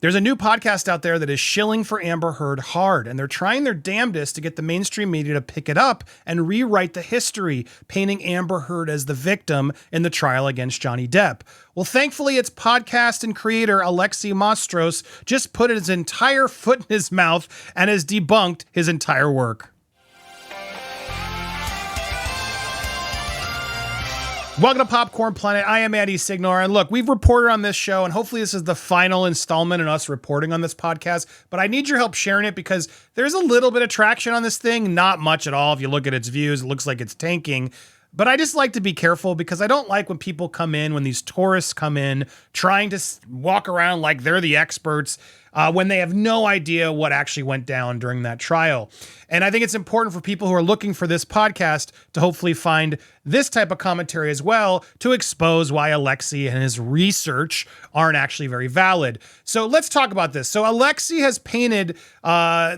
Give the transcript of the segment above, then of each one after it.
There's a new podcast out there that is shilling for Amber Heard hard, and they're trying their damnedest to get the mainstream media to pick it up and rewrite the history, painting Amber Heard as the victim in the trial against Johnny Depp. Well, thankfully, its podcast and creator, Alexi Mostrous, just put his entire foot in his mouth and has debunked his entire work. Welcome to Popcorn Planet. I am Andy Signor, and look, we've reported on this show, and hopefully this is the final installment in us reporting on this podcast, but I need your help sharing it because there's a little bit of traction on this thing, not much at all. If you look at its views, it looks like it's tanking, but I just like to be careful because I don't like when people come in, when these tourists come in, trying to walk around like they're the experts, when they have no idea what actually went down during that trial. And I think it's important for people who are looking for this podcast to hopefully find this type of commentary as well to expose why Alexi and his research aren't actually very valid. So let's talk about this. So Alexi has painted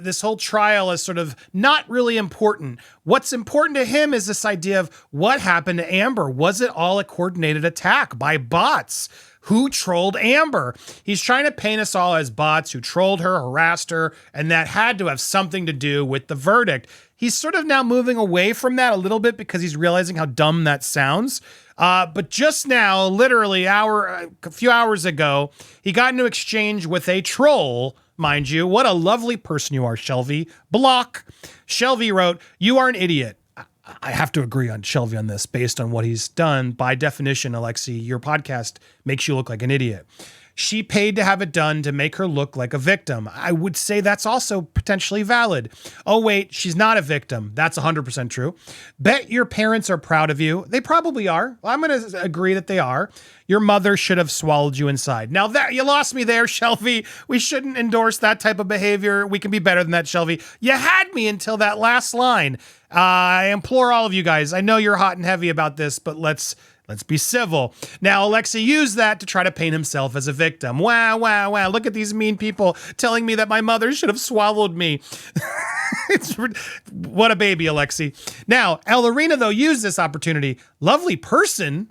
this whole trial as sort of not really important. What's important to him is this idea of what happened to Amber. Was it all a coordinated attack by bots? Who trolled Amber? He's trying to paint us all as bots who trolled her, harassed her, and that had to have something to do with the verdict. He's sort of now moving away from that a little bit because he's realizing how dumb that sounds. But just now, literally a few hours ago, he got into exchange with a troll, mind you. What a lovely person you are, Shelby. Block. Shelby wrote, "You are an idiot." I have to agree on Shelby on this based on what he's done. By definition, Alexi, your podcast makes you look like an idiot. She paid to have it done to make her look like a victim. I would say that's also potentially valid. Oh, wait, she's not a victim. That's 100% true. Bet your parents are proud of you. They probably are. I'm going to agree that they are. Your mother should have swallowed you inside. Now that you lost me there, Shelby. We shouldn't endorse that type of behavior. We can be better than that, Shelby. You had me until that last line. I implore all of you guys. I know you're hot and heavy about this, but let's be civil. Now, Alexi used that to try to paint himself as a victim. Wow, wow, wow. Look at these mean people telling me that my mother should have swallowed me. What a baby, Alexi. Now, El Arena, though, used this opportunity. Lovely person,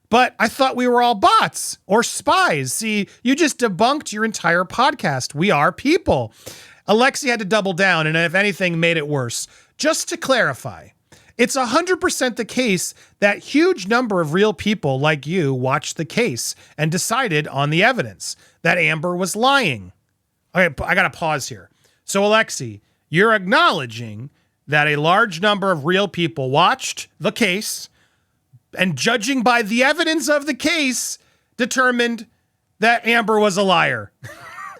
but I thought we were all bots or spies. See, you just debunked your entire podcast. We are people. Alexi had to double down and, if anything, made it worse. Just to clarify, it's 100% the case that huge number of real people like you watched the case and decided on the evidence that Amber was lying. Okay, I got to pause here. So, Alexi, you're acknowledging that a large number of real people watched the case and, judging by the evidence of the case, determined that Amber was a liar.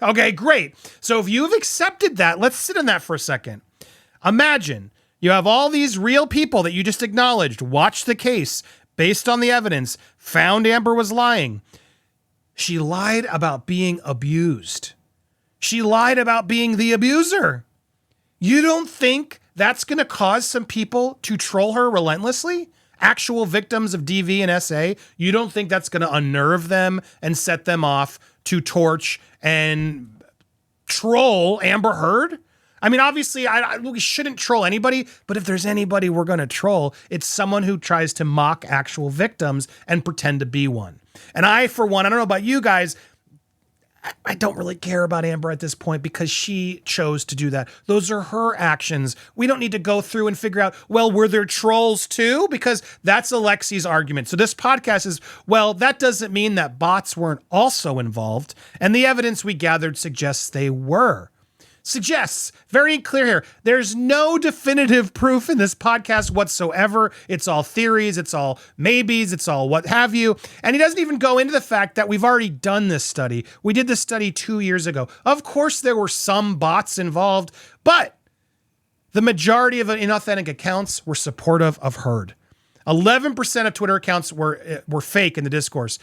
Okay, great. So if you've accepted that, let's sit on that for a second. Imagine you have all these real people that you just acknowledged, watched the case based on the evidence, found Amber was lying. She lied about being abused. She lied about being the abuser. You don't think that's going to cause some people to troll her relentlessly? Actual victims of DV and SA? You don't think that's going to unnerve them and set them off to torch and troll Amber Heard? I mean, obviously, we shouldn't troll anybody, but if there's anybody we're going to troll, it's someone who tries to mock actual victims and pretend to be one. And I, for one, I don't know about you guys, I don't really care about Amber at this point because she chose to do that. Those are her actions. We don't need to go through and figure out, well, were there trolls too? Because that's Alexi's argument. So this podcast is, well, that doesn't mean that bots weren't also involved. And the evidence we gathered suggests they were. Suggests, very clear here, there's no definitive proof in this podcast whatsoever. It's all theories, it's all maybes, it's all what have you. And he doesn't even go into the fact that we've already done this study. We did this study 2 years ago. Of course, there were some bots involved, but the majority of inauthentic accounts were supportive of Heard. 11% of Twitter accounts were fake in the discourse.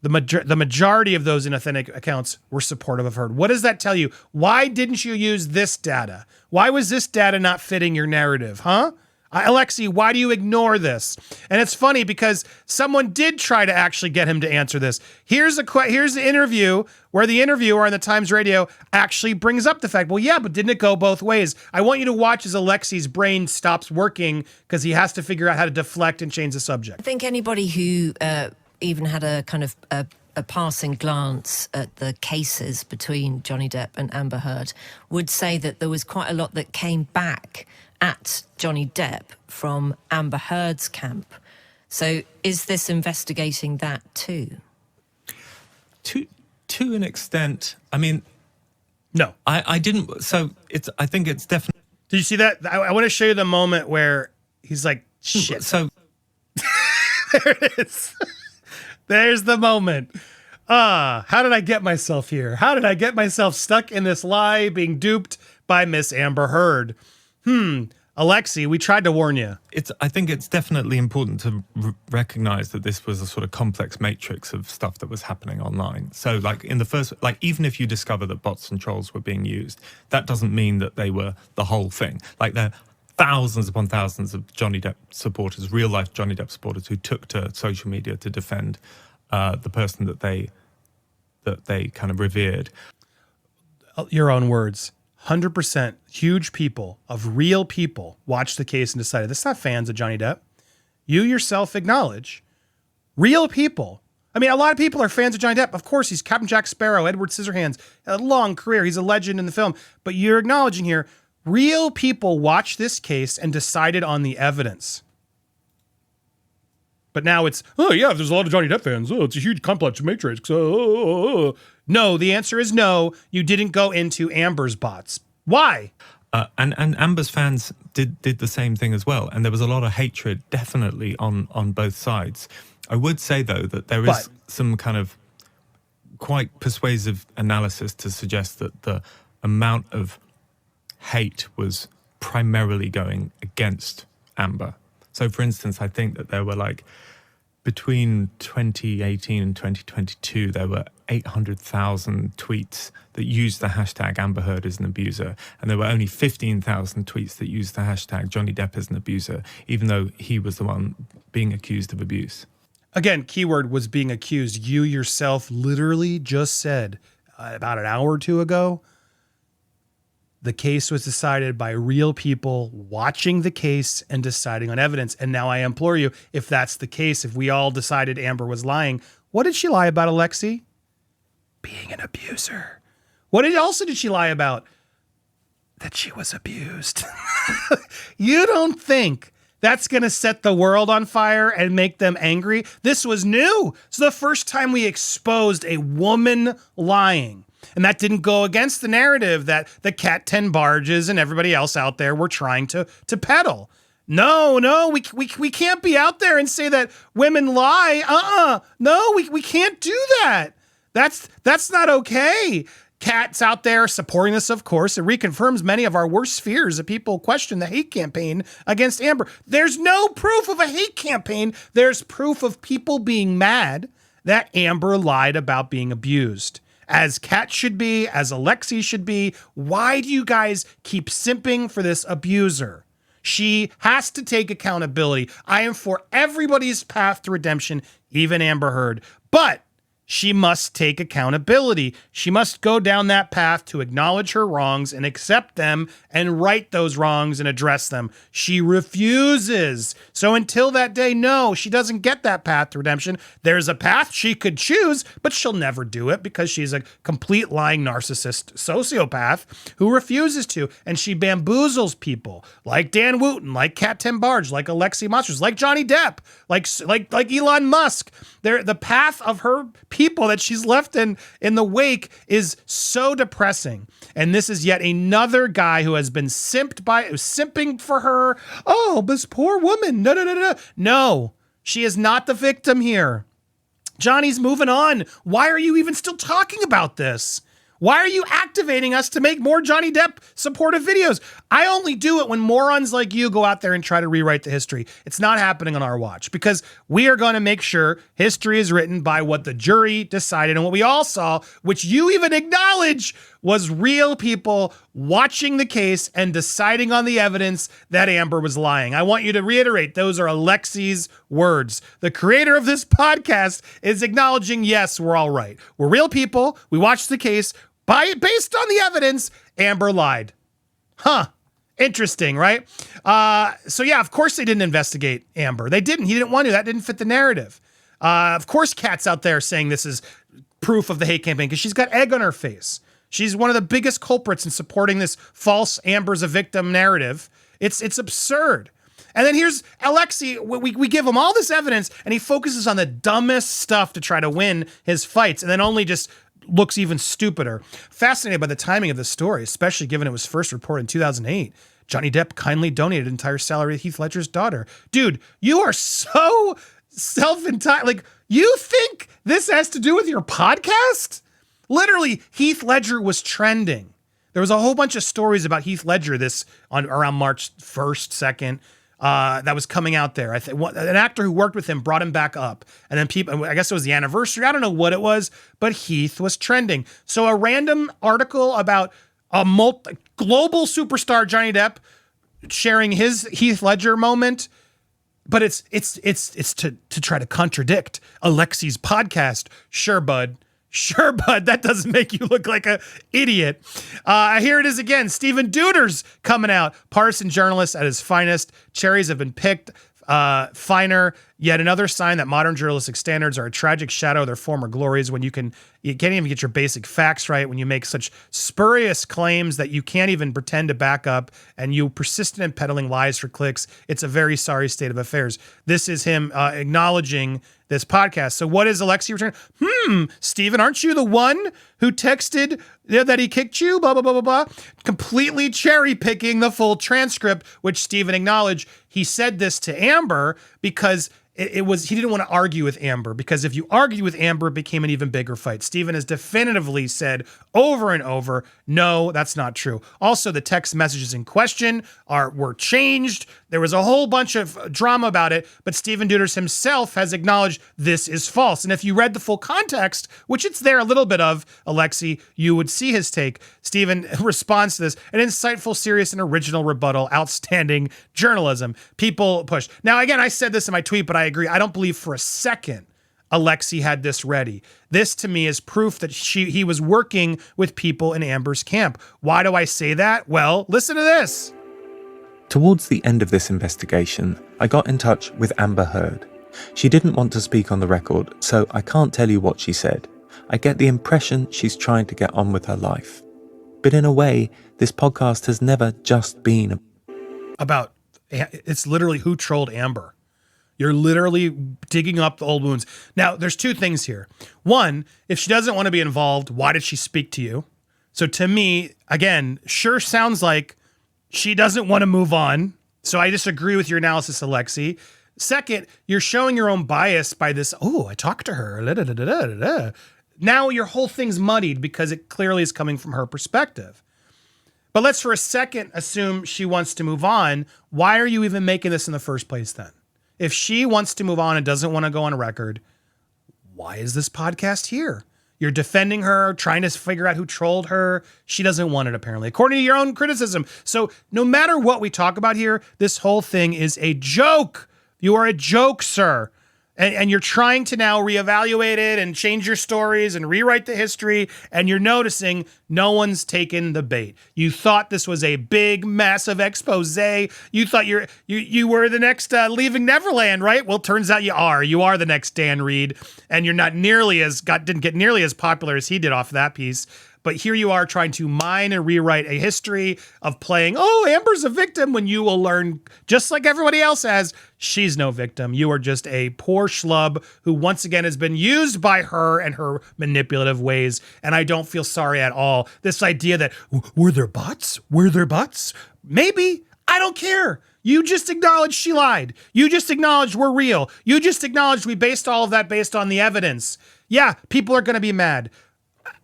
The majority of those inauthentic accounts were supportive of Heard. What does that tell you? Why didn't you use this data? Why was this data not fitting your narrative, huh? Alexi, why do you ignore this? And it's funny because someone did try to actually get him to answer this. Here's the interview where the interviewer on the Times Radio actually brings up the fact, well, yeah, but didn't it go both ways? I want you to watch as Alexi's brain stops working because he has to figure out how to deflect and change the subject. I think anybody who even had a kind of a passing glance at the cases between Johnny Depp and Amber Heard would say that there was quite a lot that came back at Johnny Depp from Amber Heard's camp. So is this investigating that too? To an extent. I mean, no, I didn't. So I think it's definitely. Did you see that? I want to show you the moment where he's like, shit. So there it is. There's the moment. How did I get myself here? How did I get myself stuck in this lie, being duped by Miss Amber Heard? Alexi, we tried to warn you. I think it's definitely important to recognize that this was a sort of complex matrix of stuff that was happening online. So like in the first, like even if you discover that bots and trolls were being used, that doesn't mean that they were the whole thing. Like there are thousands upon thousands of Johnny Depp supporters, real life Johnny Depp supporters who took to social media to defend the person that they kind of revered. Your own words. 100% huge people of real people watched the case and decided this is not fans of Johnny Depp. You yourself acknowledge real people. I mean, a lot of people are fans of Johnny Depp. Of course, he's Captain Jack Sparrow, Edward Scissorhands, a long career. He's a legend in the film. But you're acknowledging here, real people watched this case and decided on the evidence. But now it's, oh yeah, there's a lot of Johnny Depp fans. Oh, it's a huge complex matrix. No, the answer is no. You didn't go into Amber's bots. Why? And Amber's fans did the same thing as well. And there was a lot of hatred definitely on both sides. I would say, though, that there is some kind of quite persuasive analysis to suggest that the amount of hate was primarily going against Amber. So, for instance, I think that there were like, between 2018 and 2022, there were 800,000 tweets that used the hashtag Amber Heard is an abuser. And there were only 15,000 tweets that used the hashtag Johnny Depp is an abuser, even though he was the one being accused of abuse. Again, keyword was being accused. You yourself literally just said about an hour or two ago, the case was decided by real people watching the case and deciding on evidence. And now I implore you, if that's the case, if we all decided Amber was lying, what did she lie about, Alexi? Being an abuser. What did she lie about? That she was abused. You don't think that's going to set the world on fire and make them angry? This was new. It's the first time we exposed a woman lying. And that didn't go against the narrative that the Cat 10 barges and everybody else out there were trying to peddle. No, we can't be out there and say that women lie. No, we can't do that. That's not okay. Cat's out there supporting this, of course. It reconfirms many of our worst fears that people question the hate campaign against Amber. There's no proof of a hate campaign. There's proof of people being mad that Amber lied about being abused. As Kat should be, as Alexi should be. Why do you guys keep simping for this abuser? She has to take accountability. I am for everybody's path to redemption, even Amber Heard. But she must take accountability. She must go down that path to acknowledge her wrongs and accept them and right those wrongs and address them. She refuses. So until that day, no, she doesn't get that path to redemption. There's a path she could choose, but she'll never do it because she's a complete lying narcissist sociopath who refuses to. And she bamboozles people like Dan Wooten, like Kat Tembarge, like Alexi Mostrous, like Johnny Depp, like Elon Musk. The path of her people that she's left in the wake is so depressing. And this is yet another guy who has been simping for her. Oh, this poor woman. No, she is not the victim here. Johnny's moving on. Why are you even still talking about this? Why are you activating us to make more Johnny Depp supportive videos? I only do it when morons like you go out there and try to rewrite the history. It's not happening on our watch because we are going to make sure history is written by what the jury decided and what we all saw, which you even acknowledge was real people watching the case and deciding on the evidence that Amber was lying. I want you to reiterate, those are Alexi's words. The creator of this podcast is acknowledging, yes, we're all right. We're real people. We watched the case. Based on the evidence, Amber lied. Interesting, right? So yeah, of course they didn't investigate Amber. They didn't. He didn't want to. That didn't fit the narrative. Of course, Kat's out there saying this is proof of the hate campaign because she's got egg on her face. She's one of the biggest culprits in supporting this false Amber's a victim narrative. It's absurd. And then here's Alexi. We give him all this evidence, and he focuses on the dumbest stuff to try to win his fights, and then only just looks even stupider. Fascinated by the timing of this story, especially given it was first reported in 2008. Johnny Depp kindly donated entire salary to Heath Ledger's daughter. Dude, you are so self-entitled. Like, you think this has to do with your podcast? Literally, Heath Ledger was trending. There was a whole bunch of stories about Heath Ledger around March 1st, 2nd, that was coming out there. I think an actor who worked with him brought him back up. And then people, I guess it was the anniversary. I don't know what it was, but Heath was trending. So a random article about a global superstar Johnny Depp sharing his Heath Ledger moment, but it's to try to contradict Alexi's podcast. Sure, bud. That doesn't make you look like an idiot. Here it is again. Stephen Duder's coming out. Partisan journalist at his finest. Cherries have been picked. Finer. Yet another sign that modern journalistic standards are a tragic shadow of their former glories when you can't even get your basic facts right, when you make such spurious claims that you can't even pretend to back up, and you persistent in peddling lies for clicks. It's a very sorry state of affairs. This is him acknowledging this podcast. So what is Alexi returning? Stephen, aren't you the one who texted that he kicked you? Blah, blah, blah, blah, blah. Completely cherry picking the full transcript, which Stephen acknowledged. He said this to Amber because he didn't want to argue with Amber, because if you argue with Amber, it became an even bigger fight. Stephen has definitively said over and over, no, that's not true. Also, the text messages in question were changed. There was a whole bunch of drama about it, but Stephen Duders himself has acknowledged this is false. And if you read the full context, which it's there a little bit of, Alexi, you would see his take. Stephen responds to this, an insightful, serious, and original rebuttal, outstanding journalism. People push. Now, again, I said this in my tweet, but I agree. I don't believe for a second Alexi had this ready. This, to me, is proof that he was working with people in Amber's camp. Why do I say that? Well, listen to this. Towards the end of this investigation, I got in touch with Amber Heard. She didn't want to speak on the record, so I can't tell you what she said. I get the impression she's trying to get on with her life. But in a way, this podcast has never just been about, it's literally who trolled Amber. You're literally digging up the old wounds. Now, there's two things here. One, if she doesn't want to be involved, why did she speak to you? So to me, again, sure sounds like she doesn't want to move on. So I disagree with your analysis, Alexi. Second, you're showing your own bias by this, I talked to her. Now your whole thing's muddied because it clearly is coming from her perspective. But let's for a second assume she wants to move on. Why are you even making this in the first place then? If she wants to move on and doesn't want to go on a record, why is this podcast here? You're defending her, trying to figure out who trolled her. She doesn't want it, apparently, according to your own criticism. So no matter what we talk about here, this whole thing is a joke. You are a joke, sir. And you're trying to now reevaluate it and change your stories and rewrite the history. And you're noticing no one's taken the bait. You thought this was a big, massive expose. You thought you were the next Leaving Neverland, right? Well, turns out you are. You are the next Dan Reed. And you're not didn't get nearly as popular as he did off that piece. But here you are trying to mine and rewrite a history of playing, Amber's a victim, when you will learn, just like everybody else has, she's no victim. You are just a poor schlub who once again has been used by her and her manipulative ways. And I don't feel sorry at all. This idea that, were there bots? Maybe. I don't care. You just acknowledged she lied. You just acknowledged we're real. You just acknowledged we based all of that based on the evidence. Yeah, people are going to be mad.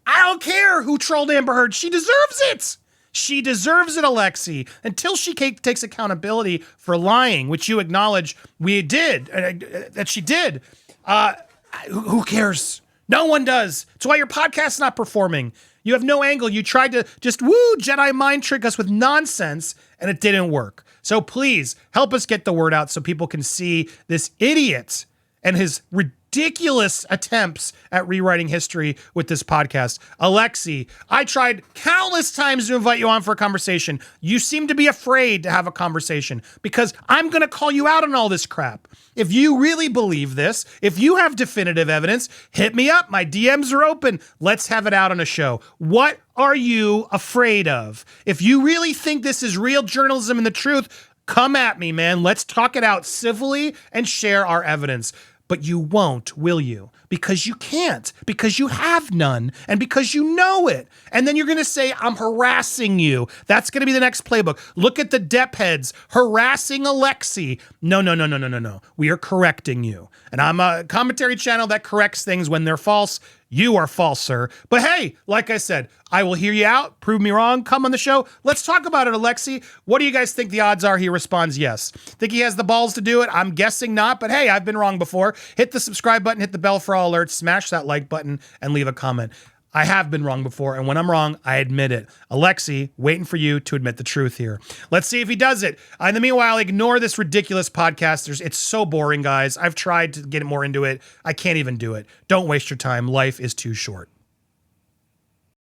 I don't care who trolled Amber Heard. She deserves it. She deserves it, Alexi, until she takes accountability for lying, which you acknowledge that she did. Who cares? No one does. It's why your podcast's not performing. You have no angle. You tried to just Jedi mind trick us with nonsense, and it didn't work. So please help us get the word out so people can see this idiot and his ridiculous attempts at rewriting history with this podcast. Alexi, I tried countless times to invite you on for a conversation. You seem to be afraid to have a conversation because I'm going to call you out on all this crap. If you really believe this, if you have definitive evidence, hit me up. My DMs are open. Let's have it out on a show. What are you afraid of? If you really think this is real journalism and the truth, come at me, man. Let's talk it out civilly and share our evidence. But you won't, will you? Because you can't, because you have none, and because you know it. And then you're going to say, I'm harassing you. That's going to be the next playbook. Look at the Depp heads harassing Alexi. No. We are correcting you. And I'm a commentary channel that corrects things when they're false. You are false, sir. But hey, like I said, I will hear you out. Prove me wrong. Come on the show. Let's talk about it, Alexi. What do you guys think the odds are he responds yes? Think he has the balls to do it? I'm guessing not, but hey, I've been wrong before. Hit the subscribe button, hit the bell for all alerts, smash that like button, and leave a comment. I have been wrong before, and when I'm wrong, I admit it. Alexi, waiting for you to admit the truth here. Let's see if he does it. In the meanwhile, ignore this ridiculous podcast. It's so boring, guys. I've tried to get more into it. I can't even do it. Don't waste your time. Life is too short.